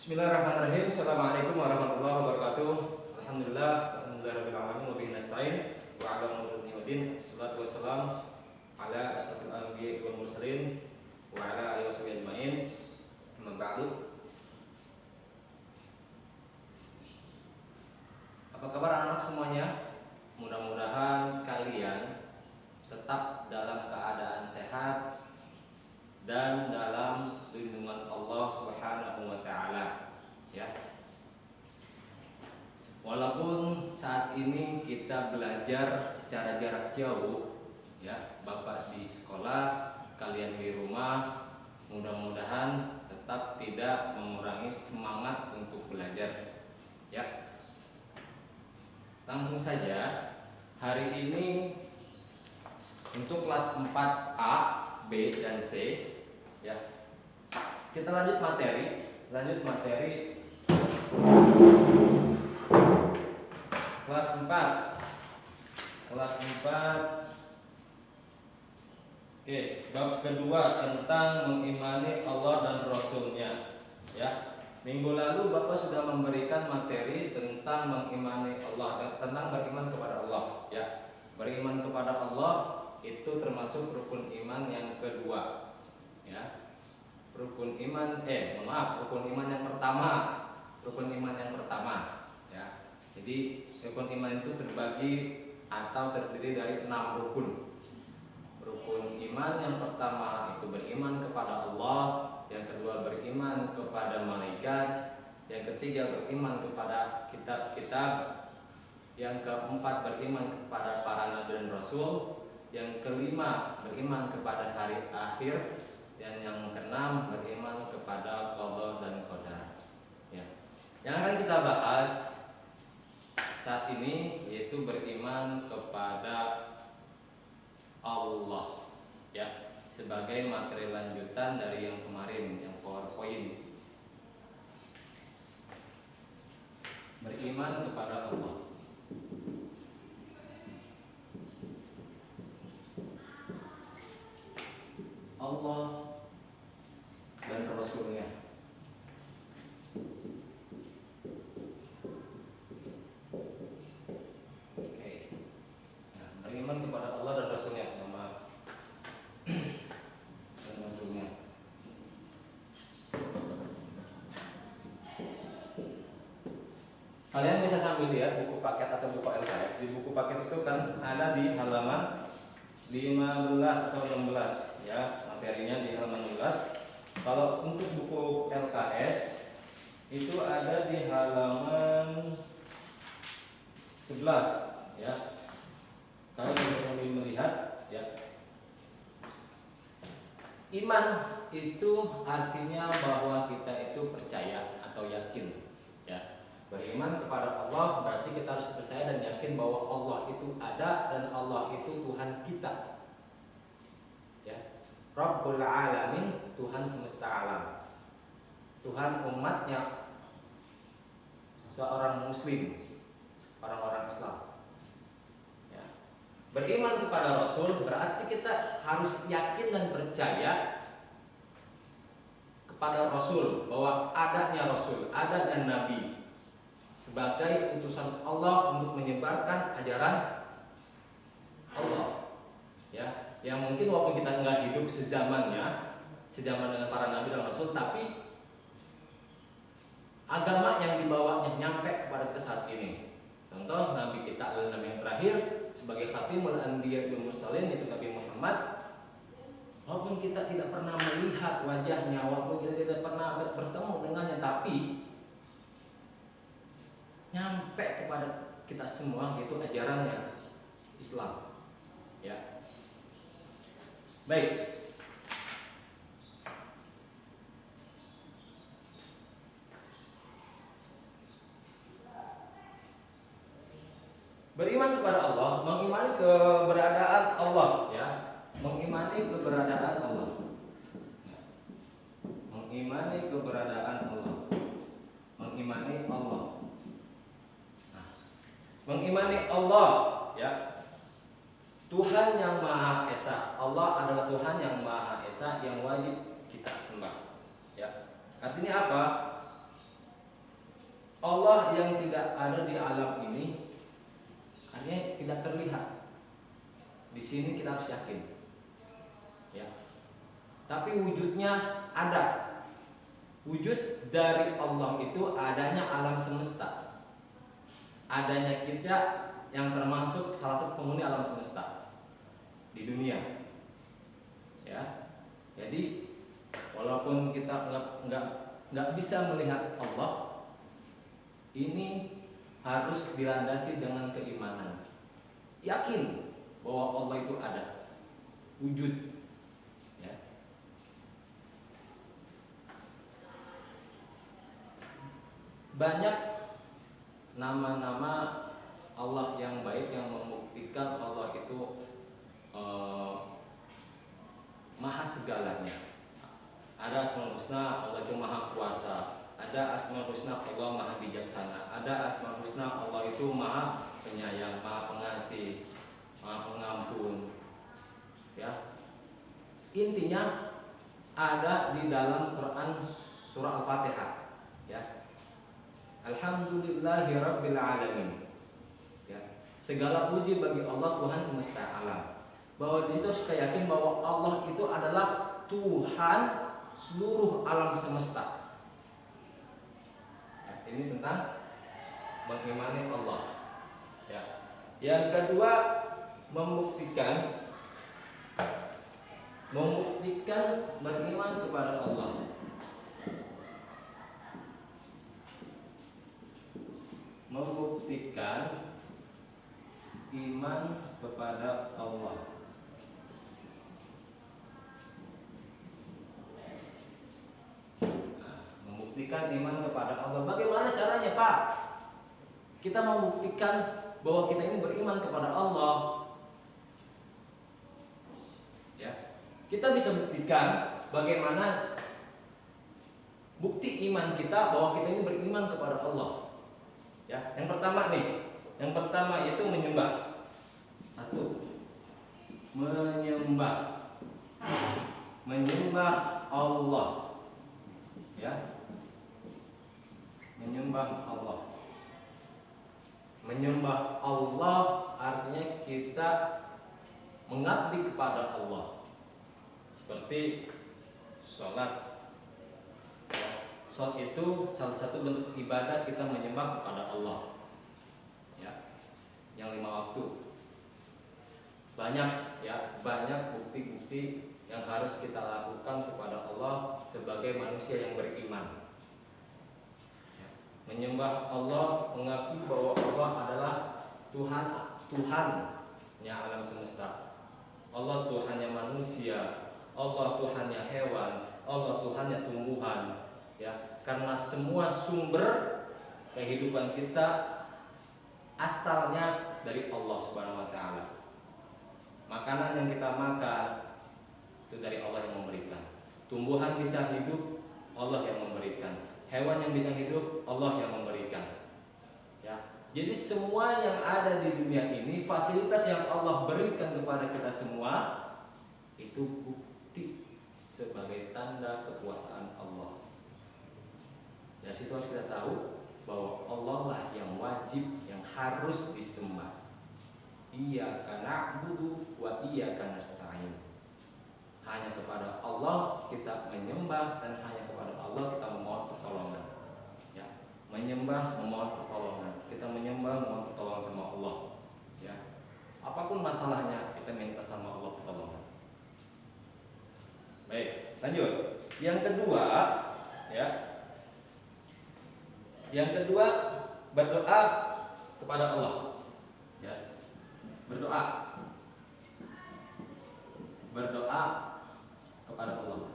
Bismillahirrahmanirrahim. Assalamualaikum warahmatullahi wabarakatuh. Alhamdulillahirabbil alamin wa bihi nasta'in wa 'ala umuri dinina wassalatu wassalamu ala asyrofil anbiya'i wal mursalin wa ala alihi washabihi ajmain. Amma ba'du. Apa kabar anak-anak semuanya? Mudah-mudahan kalian tetap dalam keadaan sehat dan dalam lindungan Allah Subhanahu wa taala, ya. Walaupun saat ini kita belajar secara jarak jauh, ya, Bapak di sekolah, kalian di rumah, mudah-mudahan tetap tidak mengurangi semangat untuk belajar, ya. Langsung saja, hari ini untuk kelas 4A, B dan C, ya. Kita lanjut materi kelas 4. Oke, bab kedua tentang mengimani Allah dan Rasulnya, ya. Minggu lalu Bapak sudah memberikan materi tentang mengimani Allah, tentang beriman kepada Allah, ya. Beriman kepada Allah itu termasuk rukun iman yang kedua, ya. Rukun iman yang pertama, ya. Jadi rukun iman itu terbagi atau terdiri dari 6 rukun. Rukun iman yang pertama itu beriman kepada Allah, yang kedua beriman kepada malaikat, yang ketiga beriman kepada kitab-kitab, yang keempat beriman kepada para nabi dan rasul, yang kelima beriman kepada hari akhir, dan yang keenam beriman kepada qada dan qadar, ya. Yang akan kita bahas saat ini yaitu beriman kepada Allah, ya, sebagai materi lanjutan dari yang kemarin, yang PowerPoint. Beriman kepada Allah. Allah dan Rasulnya. Oke. Nah, beriman kepada Allah dan Rasulnya, nama dan Rasulnya. Kalian bisa sambil lihat buku paket atau buku LKS. Di buku paket itu kan ada di halaman 15 atau 16, ya, materinya di halaman 16. Kalau untuk buku LKS itu ada di halaman 11, ya. Kalian bisa sambil melihat, ya. Iman itu artinya bahwa kita itu percaya atau yakin, ya. Beriman kepada Allah berarti kita harus percaya dan yakin bahwa Allah itu ada dan Allah itu Tuhan kita, ya. Rabbul Alamin, Tuhan semesta alam, Tuhan umatnya, seorang muslim, orang-orang Islam, ya. Beriman kepada Rasul berarti kita harus yakin dan percaya kepada Rasul, bahwa adanya Rasul, adanya Nabi sebagai utusan Allah untuk menyebarkan ajaran Allah, ya. Yang mungkin walaupun kita nggak hidup sezaman dengan para nabi dan rasul, tapi agama yang dibawanya nyampe kepada kita saat ini. Contoh, nabi kita adalah nabi yang terakhir sebagai khatimul anbiya wal mursalin, itu Nabi Muhammad. Walaupun kita tidak pernah melihat wajahnya, walaupun kita tidak pernah bertemu dengannya, tapi nyampe kepada kita semua itu ajarannya Islam, ya. Baik. Beriman kepada Allah, mengimani keberadaan Allah, ya. Mengimani keberadaan Allah. Ya. Mengimani keberadaan Allah. Mengimani Allah. Nah, mengimani Allah, ya. Tuhan yang Maha Esa. Allah adalah Tuhan yang Maha Esa yang wajib kita sembah, ya. Artinya apa? Allah yang tidak ada di alam ini artinya tidak terlihat. Di sini kita harus yakin. Ya. Tapi wujudnya ada. Wujud dari Allah itu adanya alam semesta. Adanya kita yang termasuk salah satu penghuni alam semesta di dunia. Ya. Jadi walaupun kita nggak bisa melihat Allah, ini harus dilandasi dengan keimanan. Yakin bahwa Allah itu ada, wujud. Ya. Banyak nama-nama Allah yang baik yang membuktikan Allah itu maha segalanya. Ada Asmaul Husna, Allah itu maha kuasa. Ada Asmaul Husna, Allah maha bijaksana. Ada Asmaul Husna, Allah itu maha penyayang, maha pengasih, maha pengampun. Ya. Intinya ada di dalam Quran surah Al-Fatihah. Ya. Alhamdulillahirabbil alamin. Ya. Segala puji bagi Allah Tuhan semesta alam. Bahwa di situ kita yakin bahwa Allah itu adalah Tuhan seluruh alam semesta. Ya, ini tentang mengimani Allah. Ya. Yang kedua, membuktikan beriman kepada Allah. Membuktikan iman kepada Allah. Membuktikan iman kepada Allah. Bagaimana caranya, Pak? Kita membuktikan bahwa kita ini beriman kepada Allah. Ya. Kita bisa buktikan bagaimana bukti iman kita bahwa kita ini beriman kepada Allah. Ya, yang pertama nih. Yang pertama itu menyembah. Satu. Menyembah Allah. Ya. Menyembah Allah. Menyembah Allah artinya kita mengabdi kepada Allah. Seperti sholat. Sholat itu salah satu bentuk ibadah kita menyembah kepada Allah. Ya. Yang 5 waktu. Banyak bukti-bukti yang harus kita lakukan kepada Allah sebagai manusia yang beriman. Menyembah Allah, mengakui bahwa Allah adalah Tuhannya alam semesta. Allah Tuhannya manusia, Allah Tuhannya hewan, Allah Tuhannya tumbuhan. Ya, karena semua sumber kehidupan kita asalnya dari Allah Subhanahu wa taala. Makanan yang kita makan itu dari Allah yang memberikan. Tumbuhan bisa hidup, Allah yang memberikan. Hewan yang bisa hidup, Allah yang memberikan. Ya. Jadi semua yang ada di dunia ini, fasilitas yang Allah berikan kepada kita semua, itu bukti sebagai tanda kekuasaan Allah. Dari situ harus kita tahu bahwa Allah lah yang wajib, yang harus disembah. Iyyaka na'budu wa iyyaka nasta'in. Hanya kepada Allah kita menyembah dan hanya kepada Allah kita memohon pertolongan. Ya, menyembah, memohon pertolongan. Kita menyembah, memohon pertolongan sama Allah. Ya, apapun masalahnya kita minta sama Allah pertolongan. Baik, lanjut. Yang kedua, ya. Yang kedua, berdoa kepada Allah. Ya, berdoa kepada Allah.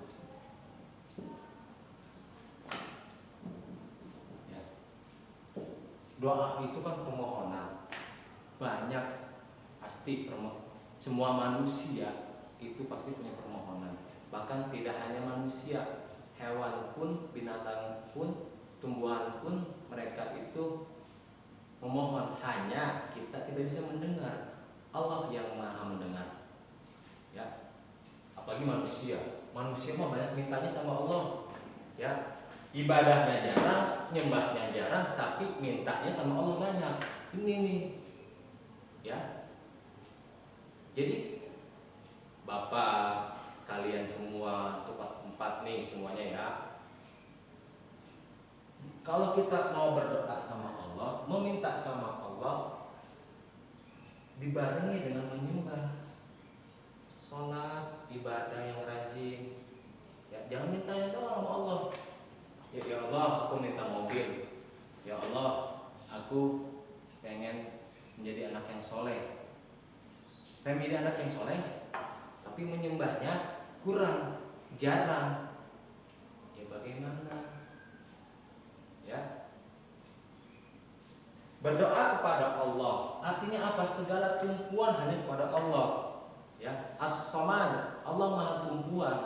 Ya. Doa itu kan permohonan. Banyak pasti semua manusia itu pasti punya permohonan. Bahkan tidak hanya manusia, hewan pun, binatang pun, tumbuhan pun mereka itu memohon. Hanya kita tidak bisa mendengar. Allah yang maha mendengar. Ya. Apalagi manusia mah banyak mintanya sama Allah. Ya. ibadahnya jarang, nyembahnya jarang, tapi mintanya sama Allah banyak. Ini nih, ya. Jadi Bapak, kalian semua untuk kelas 4 nih semuanya ya. Kalau kita mau berdoa sama Allah, meminta sama Allah, dibarengi dengan menyembah, sholat, ibadah yang rajin. Ya, jangan mintanya doang sama Allah. Ya Allah, aku minta mobil. Ya Allah, aku pengen menjadi anak yang soleh. Pengen menjadi anak yang soleh, tapi menyembahnya kurang, jarang. Ya bagaimana? Ya. Berdoa kepada Allah artinya apa? Segala tumpuan hanya kepada Allah. Ya, As-Samad, Allah Maha Tumpuan.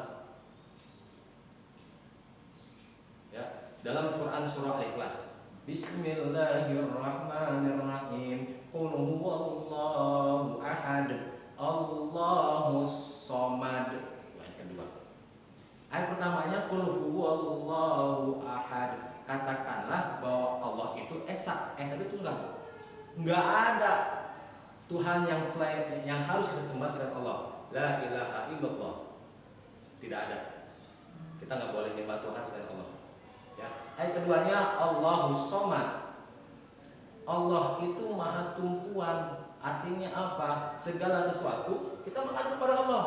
Ya, dalam Quran surah Al-Ikhlas, Bismillahirrahmanirrahim. Qul huwallahu ahad, Allahus Samad. Ayat kedua. Ayat pertamanya qul huwallahu ahad. Katakanlah bahwa Allah itu esa. Esa itu tunggal. Enggak ada Tuhan yang selain yang harus kita sembah selain Allah. La ilaha illallah. Tidak ada. Kita nggak boleh menyembah Tuhan selain Allah. Ya. Ayat keduanya Allahus Samad. Allah itu Maha Tumpuan. Artinya apa? Segala sesuatu kita mengacu kepada Allah.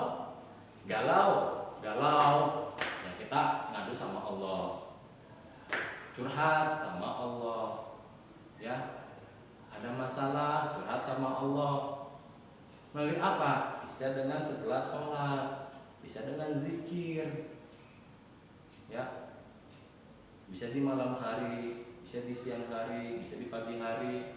Galau, ya kita ngadu sama Allah. Curhat sama Allah. Ya. Ada masalah, curhat sama Allah. Melalui apa? Bisa dengan setelah sholat, bisa dengan zikir, ya, bisa di malam hari, bisa di siang hari, bisa di pagi hari.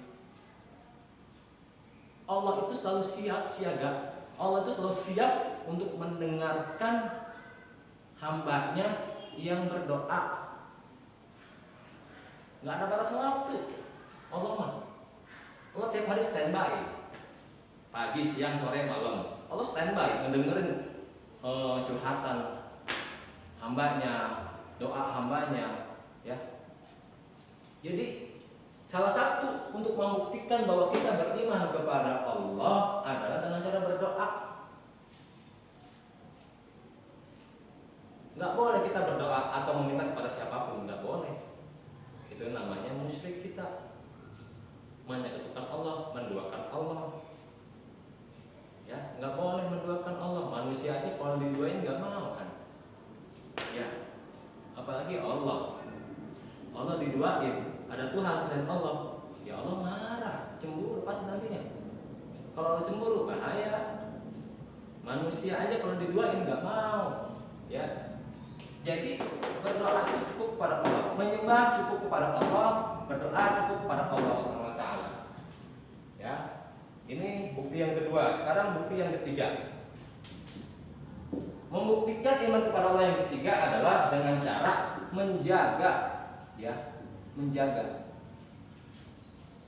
Allah itu selalu siap siaga. Allah itu selalu siap untuk mendengarkan hambanya yang berdoa. Nggak ada batas waktu. Allah mah. Allah tiap hari standby, pagi, siang, sore, malam. Allah standby mendengarin curhatan hambanya, doa hambanya, ya. Jadi salah satu untuk membuktikan bahwa kita beriman kepada Allah adalah dengan cara berdoa. Nggak boleh kita berdoa atau meminta kepada siapapun, nggak boleh. Itu namanya musyrik kita. Menyekutukan Allah, menduakan Allah. Ya, nggak boleh menduakan Allah. Manusia aja kalau diduain nggak mau kan. Ya, apalagi Allah. Allah diduain, ada Tuhan selain Allah. Ya Allah marah, cemburu pasti nantinya. Kalau cemburu bahaya. Manusia aja kalau diduain nggak mau. Ya. Jadi berdoa cukup kepada Allah, menyembah cukup kepada Allah, berdoa cukup kepada Allah Subhanahu wa taala. Ya. Ini bukti yang kedua. Sekarang bukti yang ketiga. Membuktikan iman kepada Allah yang ketiga adalah dengan cara menjaga, ya,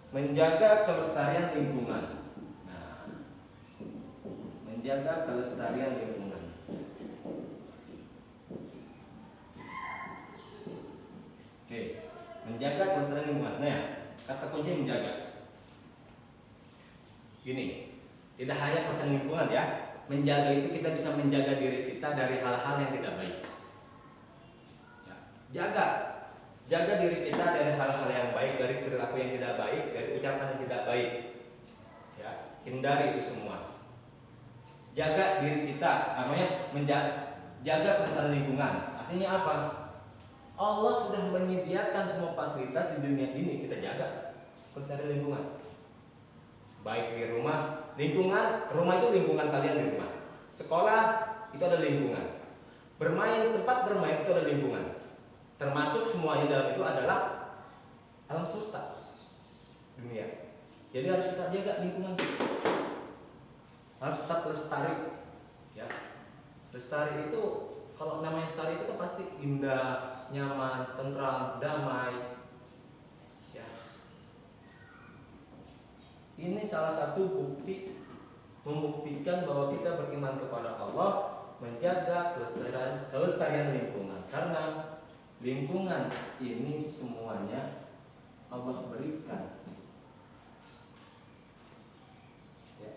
menjaga kelestarian lingkungan. Nah, menjaga kelestarian lingkungan. Oke, menjaga kelestarian lingkungan. Nah, kata kunci menjaga. Gini, tidak hanya kelestarian lingkungan ya. Menjaga itu kita bisa menjaga diri kita dari hal-hal yang tidak baik. Ya, jaga diri kita dari hal-hal yang baik, dari perilaku yang tidak baik, dari ucapan yang tidak baik. Ya, hindari itu semua. Jaga diri kita, namanya menjaga kelestarian lingkungan. Artinya apa? Allah sudah menyediakan semua fasilitas di dunia ini, kita jaga kelestarian lingkungan. Baik di rumah, rumah itu lingkungan kalian di rumah. Sekolah itu ada lingkungan. Tempat bermain itu ada lingkungan. Termasuk semuanya dalam itu adalah alam semesta dunia. Jadi harus kita jaga lingkungan kita. Harus tetap lestari. Ya. Lestari itu, kalau namanya lestari itu kan pasti indah, nyaman, tentram, damai. Ini salah satu bukti membuktikan bahwa kita beriman kepada Allah, menjaga kelestarian lingkungan. Karena Lingkungan ini semuanya Allah berikan. Ya.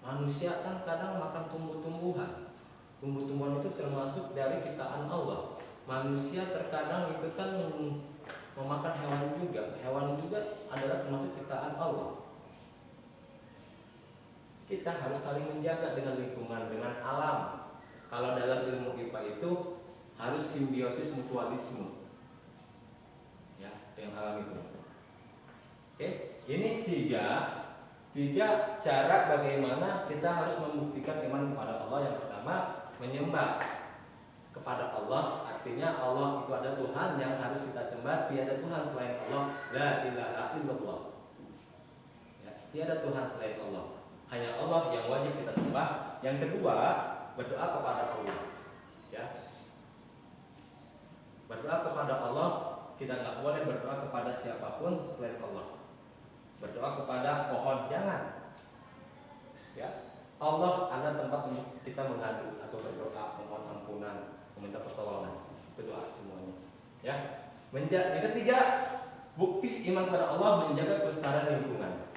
Manusia kan kadang makan tumbuh-tumbuhan. Tumbuh-tumbuhan itu termasuk dari ciptaan Allah. Manusia terkadang itu kan memakan hewan juga. Hewan juga adalah termasuk ciptaan Allah. Kita harus saling menjaga dengan lingkungan, dengan alam. Kalau dalam ilmu IPA itu harus simbiosis mutualisme, ya, dengan alam itu. Oke, ini tiga cara bagaimana kita harus membuktikan iman kepada Allah. Yang pertama, menyembah kepada Allah, artinya Allah itu ada Tuhan yang harus kita sembah, tiada Tuhan selain Allah, la ilaha illallah. Ya, tiada Tuhan selain Allah, hanya Allah yang wajib kita sembah. Yang kedua, berdoa kepada Allah. Ya, berdoa kepada Allah, kita nggak boleh berdoa kepada siapapun selain Allah. Berdoa kepada pohon jangan. Ya, Allah ada tempat kita mengadu atau berdoa, memohon ampunan, meminta pertolongan, berdoa semuanya. Ya, yang ketiga, bukti iman kepada Allah menjaga kelestarian lingkungan.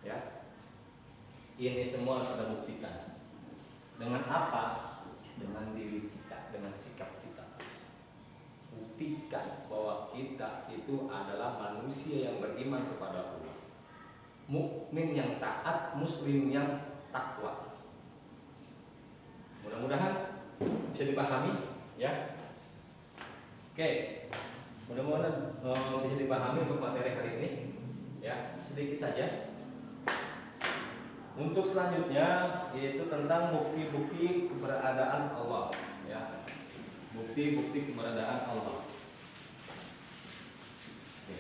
Ya, ini semua harus kita buktikan. Dengan apa? Dengan diri kita, dengan sikap kita. Buktikan bahwa kita itu adalah manusia yang beriman kepada Allah, mukmin yang taat, muslim yang takwa. Mudah-mudahan bisa dipahami, ya. Oke, mudah-mudahan bisa dipahami untuk materi hari ini, ya. Sedikit saja. Untuk selanjutnya yaitu tentang bukti-bukti keberadaan Allah, ya. Bukti-bukti keberadaan Allah. Oke.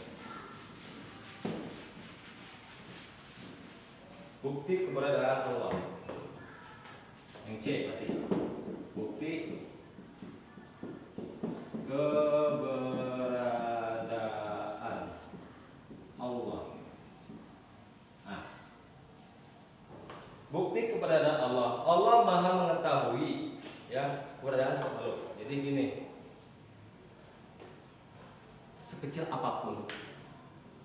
Bukti keberadaan Allah. Yang C berarti. Bukti keberadaan Allah. Nah, bukti keberadaan Allah. Allah Maha mengetahui, ya, keberadaan semua makhluk. Jadi gini, sekecil apapun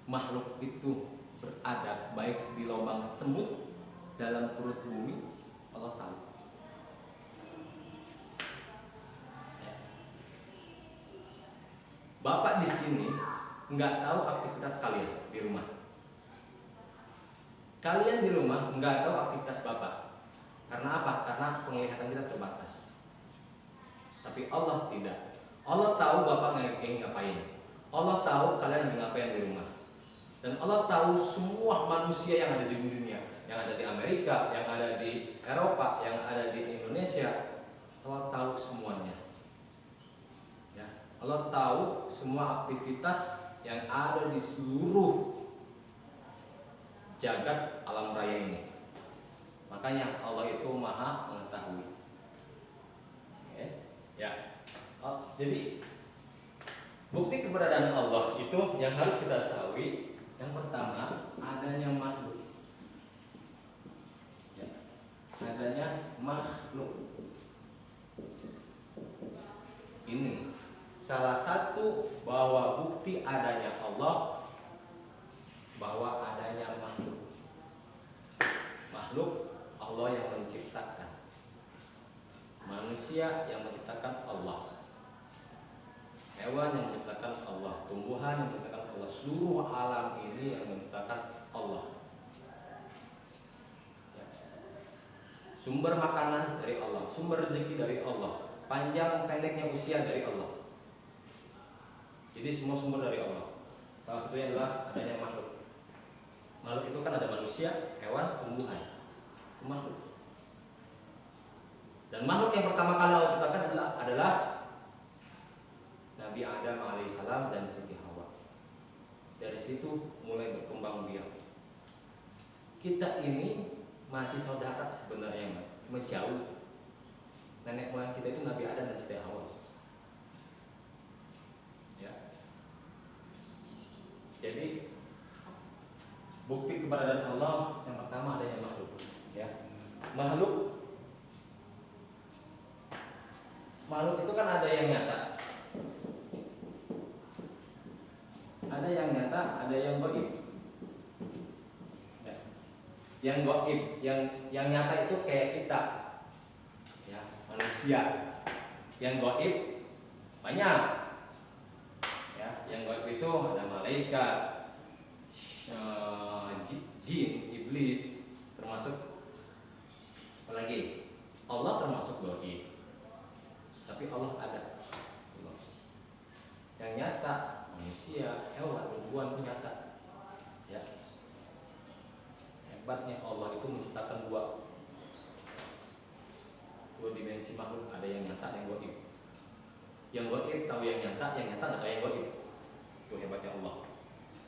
makhluk itu berada, baik di lubang semut, dalam perut bumi, Allah tahu. Ya. Bapak di sini nggak tahu aktivitas kalian di rumah. Kalian di rumah nggak tahu aktivitas Bapak. Karena apa? Karena penglihatan kita terbatas. Tapi Allah tidak. Allah tahu Bapak lagi ngapain. Allah tahu kalian lagi ngapain di rumah. Dan Allah tahu semua manusia yang ada di dunia, yang ada di Amerika, yang ada di Eropa, yang ada di Indonesia. Allah tahu semuanya. Ya, Allah tahu semua aktivitas yang ada di seluruh jagat alam raya ini. Makanya Allah itu Maha mengetahui. Oke, ya. Jadi bukti keberadaan Allah itu yang harus kita ketahui. Yang pertama, adanya makhluk. Ya, adanya makhluk. Ini salah satu bahwa bukti adanya Allah, bahwa adanya makhluk. Makhluk Allah yang menciptakan. Manusia yang menciptakan Allah. Hewan yang menciptakan Allah, tumbuhan yang menciptakan Allah, seluruh alam ini yang menciptakan Allah. Ya. Sumber makanan dari Allah, sumber rezeki dari Allah, panjang pendeknya usia dari Allah. Jadi semua sumber dari Allah. Salah satunya adalah adanya makhluk. Makhluk itu kan ada manusia, hewan, tumbuhan, itu makhluk. Dan makhluk yang pertama kali Allah ciptakan adalah Nabi Adam alaihissalam dan Siti Hawa. Dari situ mulai berkembang biak. Kita ini masih saudara sebenarnya, cuma jauh. Nenek moyang kita itu Nabi Adam dan Siti Hawa. Ya. Jadi bukti keberadaan Allah yang pertama adanya makhluk. Ya. Makhluk itu kan ada ada yang nyata. Ada yang nyata, ada yang gaib. Ya. Yang gaib, yang nyata itu kayak kita, ya, manusia. Yang gaib banyak. Ya, yang gaib itu ada malaikat, jin, iblis, termasuk apalagi Allah termasuk gaib. Tapi Allah ada. Yang nyata manusia, hewan, tumbuhan itu nyata. Ya. Hebatnya Allah itu menciptakan dua dimensi makhluk, ada yang nyata, ada yang gaib. Yang gaib tahu yang nyata nggak tahu yang gaib. Itu hebatnya Allah.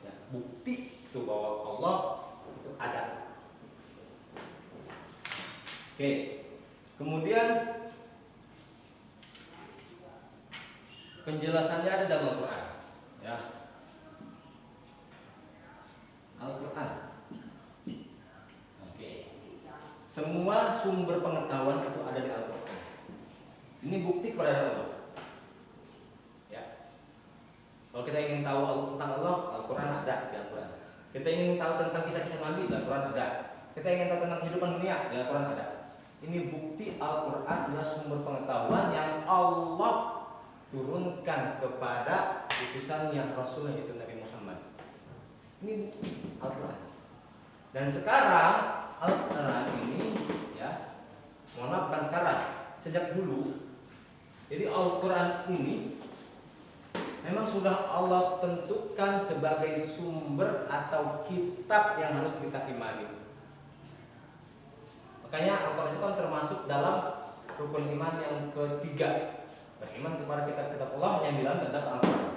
Ya, bukti itu bahwa Allah itu ada. Oke. Kemudian penjelasannya ada dalam Al-Quran. Ya. Al-Quran. Oke. Semua sumber pengetahuan itu ada di Al-Quran. Ini bukti kepada Allah. Ya. Kalau kita ingin tahu tentang Allah, Al-Quran ada di Al-Quran. Kita ingin tahu tentang kisah-kisah Nabi, di Al-Quran ada. Kita ingin tahu tentang kehidupan dunia, di Al-Quran ada. Ini bukti Al-Quran adalah sumber pengetahuan yang Allah turunkan kepada utusannya Rasulnya itu Nabi Muhammad. Ini bukti Al-Quran. Dan sekarang Al-Quran ini, ya, mohon maaf, bukan sekarang, sejak dulu. Jadi Al-Quran ini memang sudah Allah tentukan sebagai sumber atau kitab yang harus kita imani. Makanya Al-Quran itu kan termasuk dalam rukun iman yang ketiga. Beriman kepada kitab-kitab Allah yang bilang terdapat Al-Quran.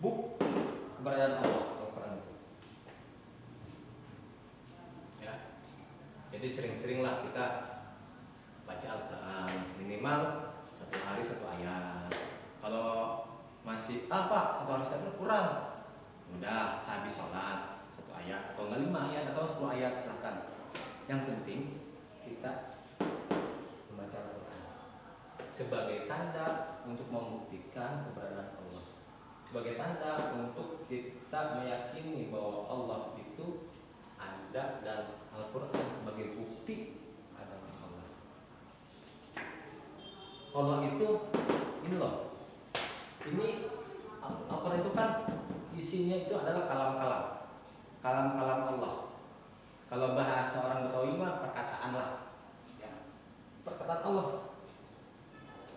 Bukti keberadaan Allah Al-Quran itu. Ya. Jadi sering-seringlah kita baca Al-Quran, minimal satu hari satu ayat. Kalau masih apa atau harus satu kurang, udah sehabis sholat satu ayat atau 5 ayat atau 10 ayat silahkan. Yang penting kita membaca Al-Quran sebagai tanda untuk membuktikan keberadaan Allah, sebagai tanda untuk kita meyakini bahwa Allah itu ada dan Al-Quran sebagai bukti adanya Allah. Allah itu ini loh. Ini Al-Quran itu kan isinya itu adalah kalam-kalam Allah. Kalau bahasa orang Betawi mah perkataan lah, ya, perkataan Allah.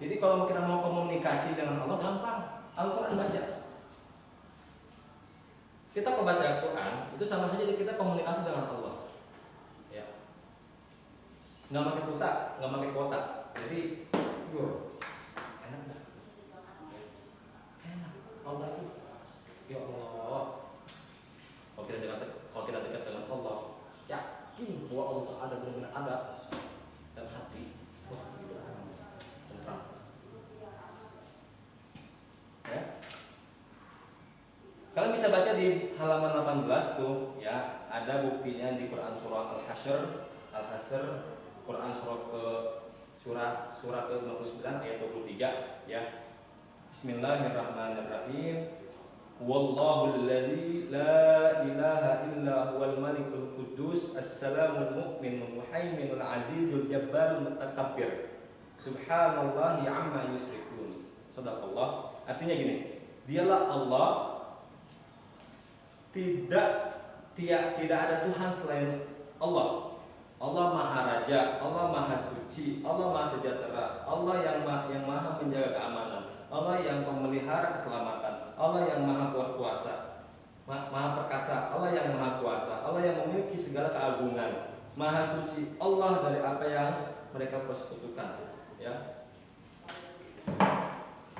Jadi kalau kita mau komunikasi dengan Allah gampang, Al-Quran baca. Kita kalau baca Al-Quran itu sama saja kita komunikasi dengan Allah. Ya, nggak pakai pulsa, nggak pakai kuota. Jadi, enak dah. Enak. Allah itu, ya Allah. Kalau kita dekat dengan Allah, yakin bahwa Allah ada, benar-benar ada dalam hati. Wah, gitu tentram. Ya. Kalian bisa baca di halaman 18 tuh, ya, ada buktinya di Quran surah Al-Hasr, Quran surah ke-59 ayat 23, ya. Bismillahirrahmanirrahim. Wallahu alladzi la ilaha illa huwal malikul quddus as-salamul mu'minul muhaiminul azizul jabbarul mutakabbir. Subhanallahi amma yusyrikun. Shadaqallah. Artinya gini, dialah Allah, tidak ada Tuhan selain Allah. Allah Maha Raja, Allah Maha Suci, Allah Maha Sejahtera, Allah yang Maha menjaga keamanan, Allah yang memelihara keselamatan, Allah yang Maha Kuasa, Maha Perkasa, Allah yang Maha Kuasa, Allah yang memiliki segala keagungan, Maha Suci, Allah dari apa yang mereka persekutukan. Ya,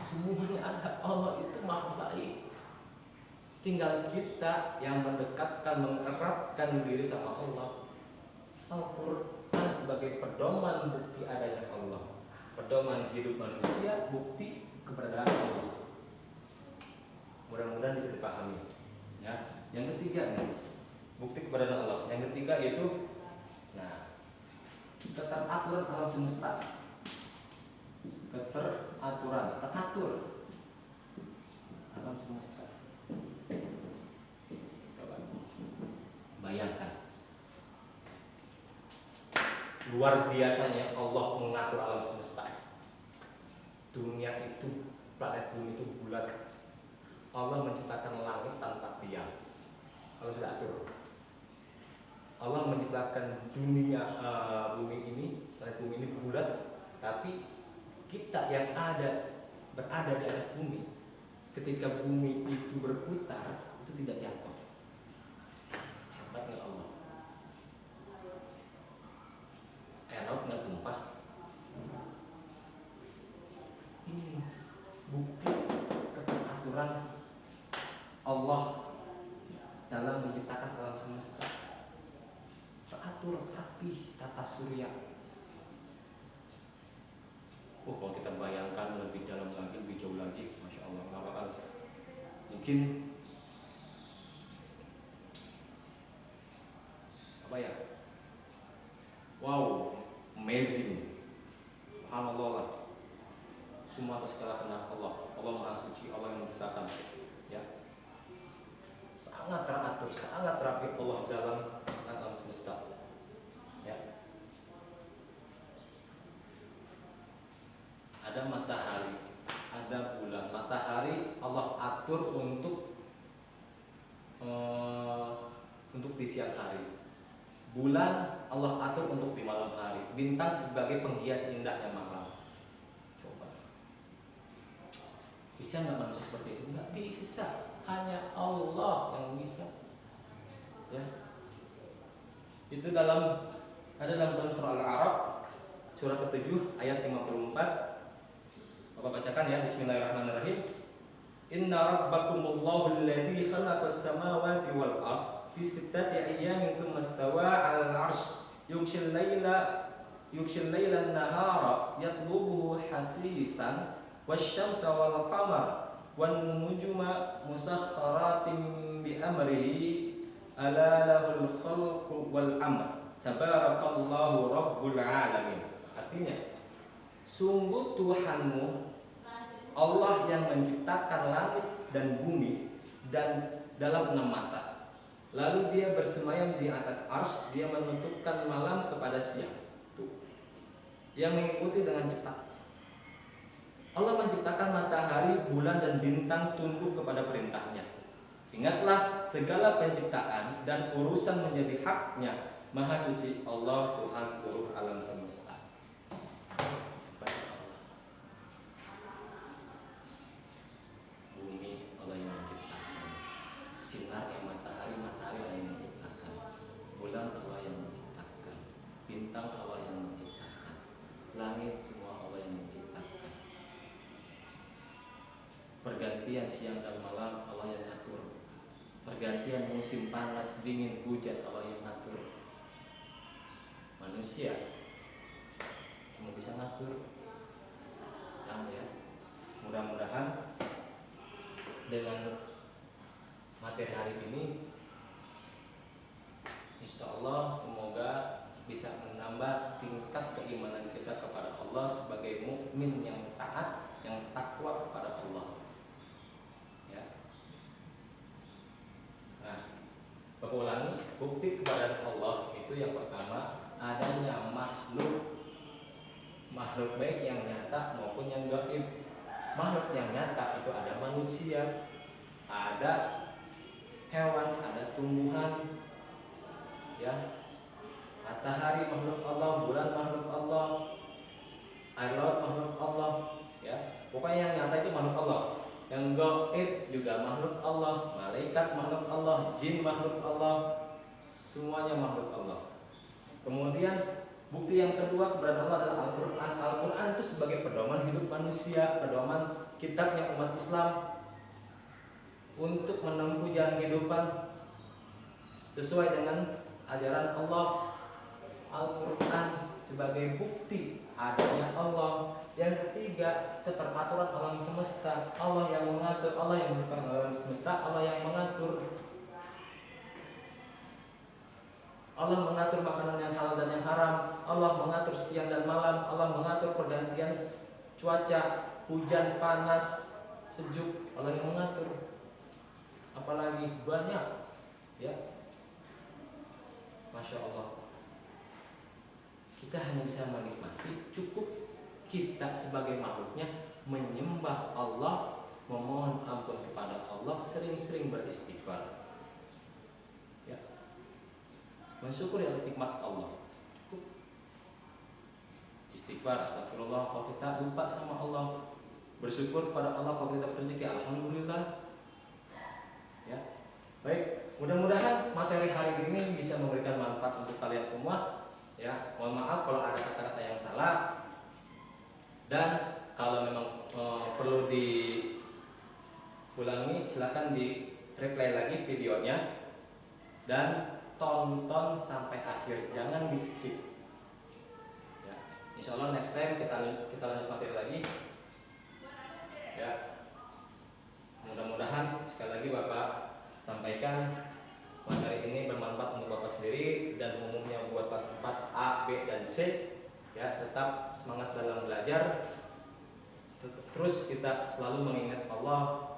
semuanya ada. Allah itu Maha Baik. Tinggal kita yang mendekatkan, mengeratkan diri sama Allah. Al-Quran sebagai pedoman bukti adanya Allah, pedoman hidup manusia, bukti keberadaan Allah. Mudah-mudahan bisa dipahami. Ya, yang ketiga nih, bukti keberadaan Allah. Yang ketiga itu, nah, tentang aturan alam semesta. keteraturan, teratur alam semesta. Coba bayangkan, luar biasanya Allah mengatur alam semesta. Dunia itu, planet bumi itu bulat. Allah menciptakan langit tanpa tiang. Allah sudah atur. Allah menciptakan dunia bumi ini, planet bumi ini bulat, tapi kita yang berada di atas bumi, ketika bumi itu berputar, itu tidak jatuh. Hebatnya Allah. Air laut nggak tumpah. Ini bukti keteraturan Allah dalam menciptakan alam semesta. Teratur, rapi, tata surya. Kalau kita bayangkan lebih dalam lagi, lebih jauh lagi, masya Allah, nggak bakal mungkin apa ya? Wow, amazing, subhanallah lah. Semua atas segala kehendak Allah. Allah Maha Suci, Allah yang menciptakan. Ya, sangat teratur, sangat rapi Allah dalam alam semesta. Ya. Ada matahari, ada bulan. Matahari Allah atur untuk di siang hari. Bulan Allah atur untuk di malam hari. Bintang sebagai penghias indahnya malam. Coba, bisa nggak manusia seperti itu? Nggak bisa. Hanya Allah yang bisa. Ya. Itu ada dalam surah Al-A'raf, surah ke-7 ayat 54. Bapak bacakan ya, bismillahirrahmanirrahim. Inna rabbakumullahu alladzi khalaqas samawati wal ard fi sittati ayyamin thumma istawa 'alal 'arsy yughshil laila an-nahara yatlubuhu hasisan wasyamsa wal qamara wan nujuma musakhkharatin bi amrihi ala lahul khalqu wal amr tabarakallahu rabbul alamin. Artinya, sungguh Tuhanmu Allah yang menciptakan langit dan bumi dan dalam 6 masa. Lalu dia bersemayam di atas arsy, dia menutupkan malam kepada siang. Tuh, yang mengikuti dengan cepat. Allah menciptakan matahari, bulan dan bintang tunduk kepada perintahnya. Ingatlah, segala penciptaan dan urusan menjadi haknya Maha Suci Allah, Tuhan seluruh alam semesta. Bumi Allah yang menciptakan, sinarnya matahari Allah yang menciptakan, bulan Allah yang menciptakan, bintang Allah yang menciptakan, langit semua Allah yang menciptakan. Pergantian siang dan malam Allah yang atur. Pergantian musim panas, dingin, hujan Allah yang atur. Manusia cuma bisa ngatur. Nah, ya, mudah-mudahan dengan materi hari ini, insya Allah semoga bisa menambah tingkat keimanan kita kepada Allah sebagai mukmin yang taat, yang takwa kepada Allah. Ya. Nah, Bapak ulangi, bukti kepada Allah itu yang pertama, adanya makhluk baik yang nyata maupun yang gaib. Makhluk yang nyata itu ada manusia, ada hewan, ada tumbuhan, ya. Matahari makhluk Allah, bulan makhluk Allah, air laut makhluk Allah, ya. Pokoknya yang nyata itu makhluk Allah. Yang gaib juga makhluk Allah, malaikat makhluk Allah, jin makhluk Allah, semuanya makhluk Allah. Kemudian bukti yang kedua keberadaan Allah adalah Al-Quran. Al-Quran itu sebagai pedoman hidup manusia, pedoman kitabnya umat Islam untuk menempuh jalan kehidupan sesuai dengan ajaran Allah. Al-Quran sebagai bukti adanya Allah. Yang ketiga, keteraturan alam semesta. Allah yang mengatur, Allah yang menciptakan alam semesta, Allah yang mengatur. Allah mengatur makanan yang halal dan yang haram. Allah mengatur siang dan malam. Allah mengatur pergantian cuaca, hujan, panas, sejuk, Allah yang mengatur. Apalagi banyak, ya, Masya Allah. Kita hanya bisa menikmati, cukup kita sebagai makhluknya menyembah Allah, memohon ampun kepada Allah, sering-sering beristighfar, ya, mensyukuri atas nikmat Allah. Cukup istighfar, astagfirullah kalau kita lupa sama Allah, bersyukur pada Allah kalau kita dapat rezeki, alhamdulillah, ya. Baik, mudah-mudahan materi hari ini bisa memberikan manfaat untuk kalian semua, ya. Mohon maaf kalau ada kata-kata yang salah, dan kalau memang perlu diulangi, silakan di replay lagi videonya dan tonton sampai akhir, jangan di skip, ya. Insya Allah next time kita lanjut materi lagi, ya. Mudah-mudahan sekali lagi Bapak sampaikan materi ini bermanfaat untuk Bapak sendiri dan umumnya buat kelas 4 A, B, dan C, ya. Tetap semangat dalam belajar, terus kita selalu mengingat Allah,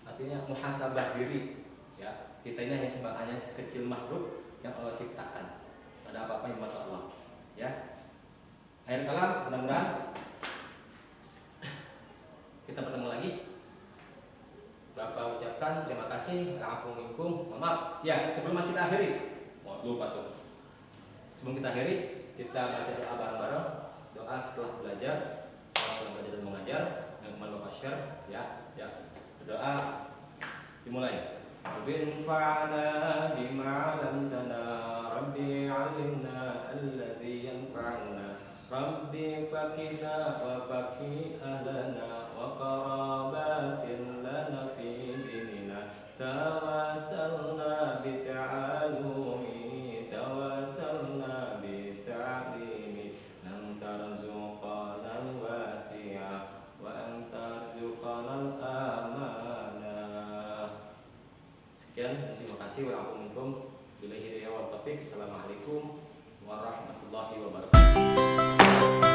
artinya muhasabah diri, ya. Kita ini hanya sekecil makhluk yang Allah ciptakan, ada apa-apa yang buat Allah, ya. Akhir kalam, mudah-mudahan kita bertemu lagi. Bapak ucapkan terima kasih, afu minkum, maaf, ya. Sebelum kita akhiri, lupa tuh. Sebelum kita akhiri, kita baca doa bareng-bareng. Doa setelah belajar, setelah belajar dan mengajar, yang kemarin Bapak share, ya. Berdoa dimulai. Rabbin fa'ana bima 'allamtana, Rabbi 'allimna alladhi yanfa'una, Rabbi faqina wa faqi ahlana wa qarabatin lana fi dinina, tawassalna bi ta'alumi, tawassalna bi ta'limi, lam tarzuqana al-wasi'ah wa anta arzuqana al-amanah. Sekian, terima kasih. Wa'alaikumsalam warahmatullahi wabarakatuh. Assalamualaikum warahmatullahi wabarakatuh.